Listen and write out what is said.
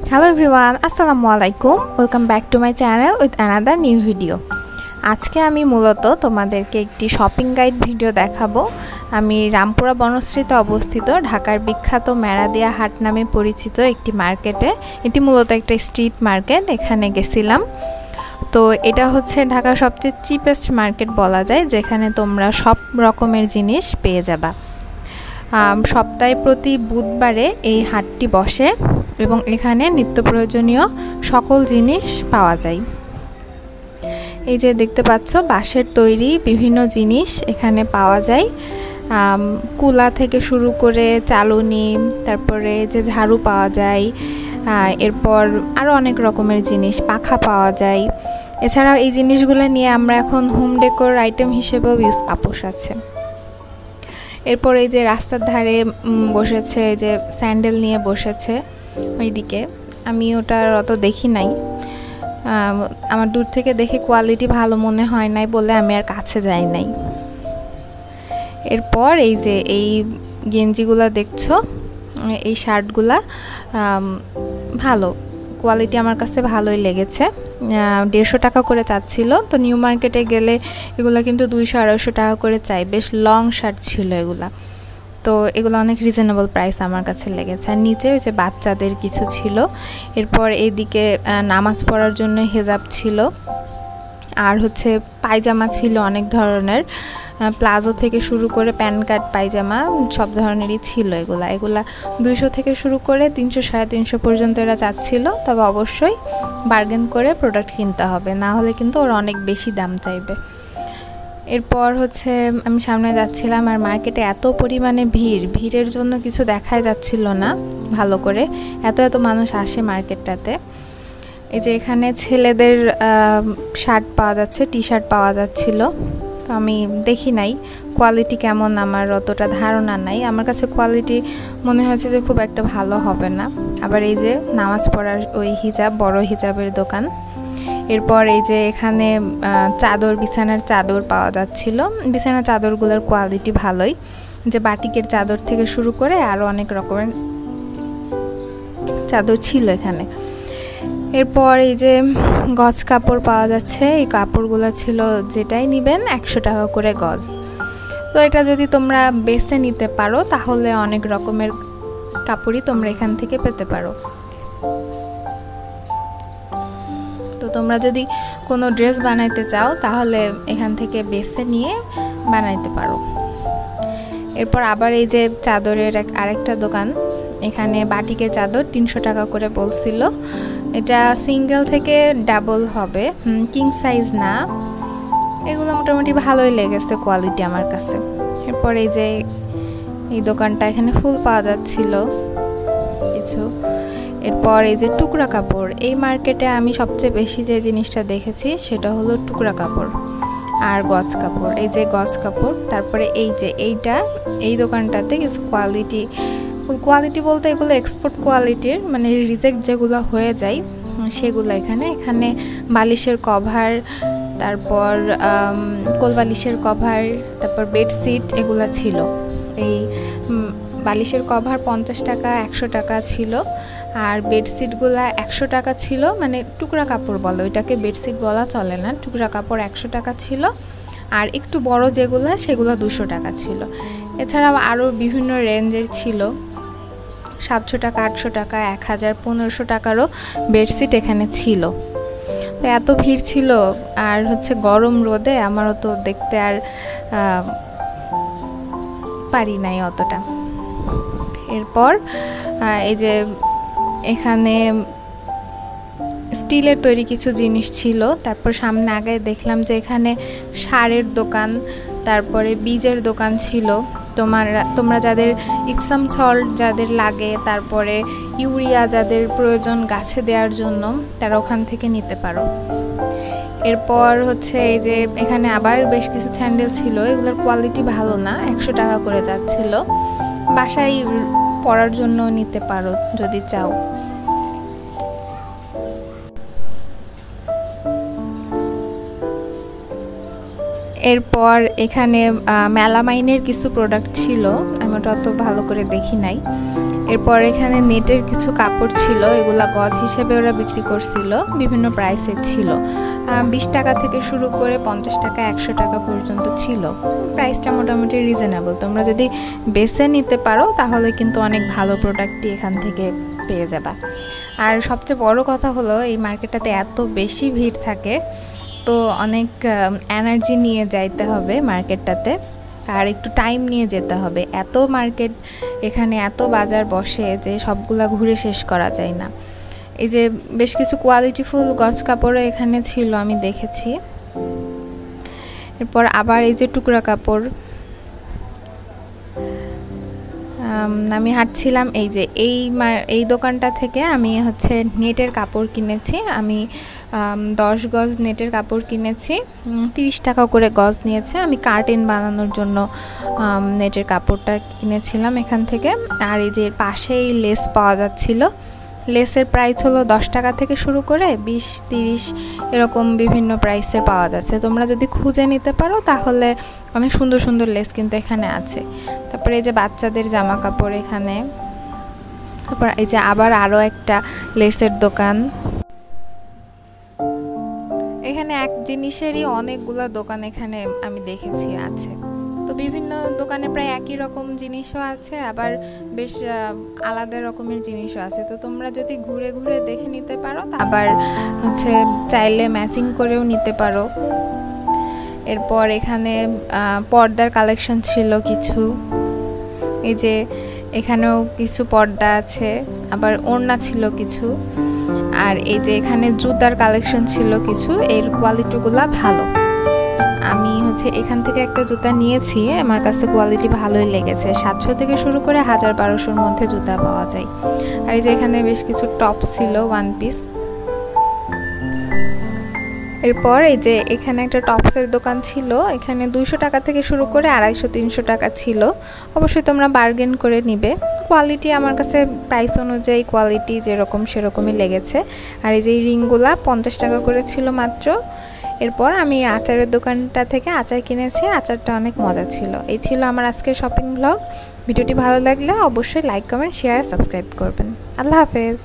Hello everyone, আসসালামু আলাইকুম। Welcome back to my channel with another new video. আজকে আমি মূলত তোমাদেরকে একটি শপিং গাইড ভিডিও দেখাবো। আমি রামপুরা বনশ্রীতে অবস্থিত ঢাকার বিখ্যাত মেরাদিয়া হাট নামে পরিচিত একটি মার্কেটে, এটি মূলত একটা স্ট্রিট মার্কেট, এখানে গেছিলাম। তো এটা হচ্ছে ঢাকার সবচেয়ে চিপেস্ট মার্কেট বলা যায়, যেখানে তোমরা সব রকমের জিনিস পেয়ে যাবা। সপ্তাহে প্রতি বুধবারে এই হাটটি বসে এবং এখানে নিত্য প্রয়োজনীয় সকল জিনিস পাওয়া যায়। এই যে দেখতে পাচ্ছ বাঁশের তৈরি বিভিন্ন জিনিস এখানে পাওয়া যায়, কুলা থেকে শুরু করে চালুনি, তারপরে যে ঝাড়ু পাওয়া যায়, এরপর আরও অনেক রকমের জিনিস, পাখা পাওয়া যায়। এছাড়াও এই জিনিসগুলো নিয়ে আমরা এখন হোম ডেকোর আইটেম হিসেবেও ইউজ আপোষ আছে। এরপর এই যে রাস্তার ধারে বসেছে, যে স্যান্ডেল নিয়ে বসেছে ওইদিকে, আমি ওটার অত দেখি নাই, আমার দূর থেকে দেখে কোয়ালিটি ভালো মনে হয় নাই বলে আমি আর কাছে যাই নাই। এরপর এই যে এই গেঞ্জিগুলা দেখছো, এই শার্টগুলা ভালো কোয়ালিটি, আমার কাছে ভালোই লেগেছে। 150 টাকা করে চাচ্ছিল, তো নিউ মার্কেটে গেলে এগুলো কিন্তু 200-250 টাকা করে চাই। বেশ লং শার্ট ছিল এগুলা, তো এগুলো অনেক রিজনেবল প্রাইস আমার কাছে লেগেছে। আর নিচে ওই যে বাচ্চাদের কিছু ছিল। এরপর এইদিকে নামাজ পড়ার জন্য হিজাব ছিল, আর হচ্ছে পায়জামা ছিল অনেক ধরনের, প্লাজো থেকে শুরু করে প্যান্ট কাট পায়জামা সব ধরনেরই ছিল। এগুলা 200 থেকে শুরু করে 300-350 পর্যন্ত এরা চাচ্ছিল, তবে অবশ্যই বার্গেন করে প্রোডাক্ট কিনতে হবে, না হলে কিন্তু ওরা অনেক বেশি দাম চাইবে। এরপর হচ্ছে আমি সামনে যাচ্ছিলাম, আর মার্কেটে এত পরিমাণে ভিড়ের জন্য কিছু দেখাই যাচ্ছিল না ভালো করে, এত মানুষ আসে মার্কেটটাতে। এই যে এখানে ছেলেদের শার্ট পাওয়া যাচ্ছে, টি শার্ট পাওয়া যাচ্ছিল, তো আমি দেখি নাই কোয়ালিটি কেমন, আমার অতটা ধারণা নাই। আমার কাছে কোয়ালিটি মনে হয়েছে যে খুব একটা ভালো হবে না। আবার এই যে নামাজ পড়ার ওই হিজাব, বড় হিজাবের দোকান। এরপর এই যে এখানে চাদর, বিছানার চাদর পাওয়া যাচ্ছিল। বিছানার চাদরগুলোর কোয়ালিটি ভালোই, যে বাটিকের চাদর থেকে শুরু করে আরও অনেক রকমের চাদর ছিল এখানে। এরপর এই যে গজ কাপড় পাওয়া যাচ্ছে, এই কাপড়গুলো ছিল যেটাই নেবেন 100 টাকা করে গজ। তো এটা যদি তোমরা বেছে নিতে পারো তাহলে অনেক রকমের কাপড়ই তোমরা এখান থেকে পেতে পারো। তো তোমরা যদি কোনো ড্রেস বানাইতে চাও তাহলে এখান থেকে বেছে নিয়ে বানাইতে পারো। এরপর আবার এই যে চাদরের আরেকটা দোকান, এখানে বাটিকের চাদর 300 টাকা করে বলছিল। এটা সিঙ্গেল থেকে ডাবল হবে, কিং সাইজ না। এগুলো মোটামুটি ভালোই লেগেছে কোয়ালিটি আমার কাছে। এরপর এই যে এই দোকানটা, এখানে ফুল পাওয়া যাচ্ছিল কিছু। এরপর এই যে টুকরা কাপড়, এই মার্কেটে আমি সবচেয়ে বেশি যে জিনিসটা দেখেছি সেটা হলো টুকরা কাপড় আর গজ কাপড়। এই যে গজ কাপড়, তারপরে এই যে এই দোকানটাতে কিছু কোয়ালিটি বলতে এগুলো এক্সপোর্ট কোয়ালিটির, মানে রিজেক্ট যেগুলো হয়ে যায় সেগুলো। এখানে বালিশের কভার, তারপর কোলবালিশের কভার, তারপর বেডশিট এগুলো ছিল। এই বালিশের কভার 50 টাকা 100 টাকা ছিল, আর বেডশিটগুলো 100 টাকা ছিল। মানে টুকরা কাপড় বলো, এটাকে বেডশিট বলা চলে না, টুকরা কাপড় 100 টাকা ছিল। আর একটু বড় যেগুলো সেগুলো 200 টাকা ছিল। এছাড়াও আরও বিভিন্ন রেঞ্জের ছিল, 700 টাকা 800 টাকা 1000 1500 টাকারও বেডশিট এখানে ছিল। তো এত ভিড় ছিল, আর হচ্ছে গরম রোদে আমারও তো দেখতে আর পারি নাই অতটা। এরপর এই যে এখানে স্টিলের তৈরি কিছু জিনিস ছিল। তারপর সামনে আগে দেখলাম যে এখানে সারের দোকান, তারপরে বীজের দোকান ছিল। তোমরা যাদের ইপসাম সল্ট যাদের লাগে, তারপরে ইউরিয়া যাদের প্রয়োজন গাছে দেওয়ার জন্য, তারা ওখান থেকে নিতে পারো। এরপর হচ্ছে এই যে এখানে আবার বেশ কিছু স্যান্ডেল ছিল, এগুলোর কোয়ালিটি ভালো না, 100 টাকা করে যাচ্ছিল। বাসায় পরার জন্য নিতে পারো যদি চাও। এরপর এখানে মেলামাইনের কিছু প্রোডাক্ট ছিল, আমি ওটা অত ভালো করে দেখি নাই। এরপর এখানে নেটের কিছু কাপড় ছিল, এগুলা গজ হিসেবে ওরা বিক্রি করছিল, বিভিন্ন প্রাইসের ছিল। 20 টাকা থেকে শুরু করে 50 টাকা 100 টাকা পর্যন্ত ছিল। প্রাইসটা মোটামুটি রিজনেবল। তোমরা যদি বেছে নিতে পারো তাহলে কিন্তু অনেক ভালো প্রোডাক্টই এখান থেকে পেয়ে যাবা। আর সবচেয়ে বড় কথা হলো এই মার্কেটটাতে এত বেশি ভিড় থাকে, তো অনেক এনার্জি নিয়ে যাইতে হবে মার্কেটটাতে, আর একটু টাইম নিয়ে যেতে হবে। এত মার্কেট এখানে, এত বাজার বসে যে সবগুলা ঘুরে শেষ করা যায় না। এই যে বেশ কিছু কোয়ালিটিফুল গজ কাপড়ও এখানে ছিল, আমি দেখেছি। এরপর আবার এই যে টুকরা কাপড়, আমি হাঁটছিলাম এই যে এই দোকানটা থেকে আমি হচ্ছে নেটের কাপড় কিনেছি। আমি 10 গজ নেটের কাপড় কিনেছি, 30 টাকা করে গজ নিয়েছে। আমি কার্টেন বানানোর জন্য নেটের কাপড়টা কিনেছিলাম এখান থেকে। আর এই যে পাশেই লেস পাওয়া যাচ্ছিল, লেসের প্রাইস হলো 10 টাকা থেকে শুরু করে 20-30 এরকম বিভিন্ন প্রাইসের পাওয়া যাচ্ছে। তোমরা যদি খুঁজে নিতে পারো তাহলে অনেক সুন্দর সুন্দর লেস কিন্তু এখানে আছে। তারপরে এই যে বাচ্চাদের জামা কাপড় এখানে। তারপর এই যে আবার আরও একটা লেসের দোকান। এখানে এক জিনিসেরই অনেকগুলো দোকান এখানে আমি দেখেছি আছে। তো বিভিন্ন দোকানে প্রায় একই রকম জিনিসও আছে, আবার বেশ আলাদা রকমের জিনিসও আছে। তো তোমরা যদি ঘুরে ঘুরে দেখে নিতে পারো, আবার হচ্ছে চাইলে ম্যাচিং করেও নিতে পারো। এরপর এখানে পর্দার কালেকশন ছিল কিছু, এই যে এখানেও কিছু পর্দা আছে, আবার ওড়না ছিল কিছু। আর এই যে এখানে জুতার কালেকশন ছিল কিছু, এর কোয়ালিটিগুলো ভালো। আমি হচ্ছে এখান থেকে একটা জুতা নিয়েছি, আমার কাছে কোয়ালিটি ভালোই লেগেছে। 700 থেকে শুরু করে 1000-1200-র মধ্যে জুতা পাওয়া যায়। আর এই যে এখানে বেশ কিছু টপ ছিল, 1 পিস। এরপর এই যে এখানে একটা টপসের দোকান ছিল, এখানে 200 টাকা থেকে শুরু করে 250-300 টাকা ছিল। অবশ্যই তোমরা বার্গেন করে নিবে। কোয়ালিটি আমার কাছে প্রাইস অনুযায়ী কোয়ালিটি যেরকম সেরকমই লেগেছে। আর এই যে রিংগুলা 50 টাকা করে ছিল মাত্র। এরপর আমি আচারের দোকানটা থেকে আচার কিনেছি, আচারটা অনেক মজা ছিল। এই ছিল আমার আজকের শপিং ব্লগ। ভিডিওটি ভালো লাগলে অবশ্যই লাইক, কমেন্ট, শেয়ার, সাবস্ক্রাইব করবেন। আল্লাহ হাফেজ।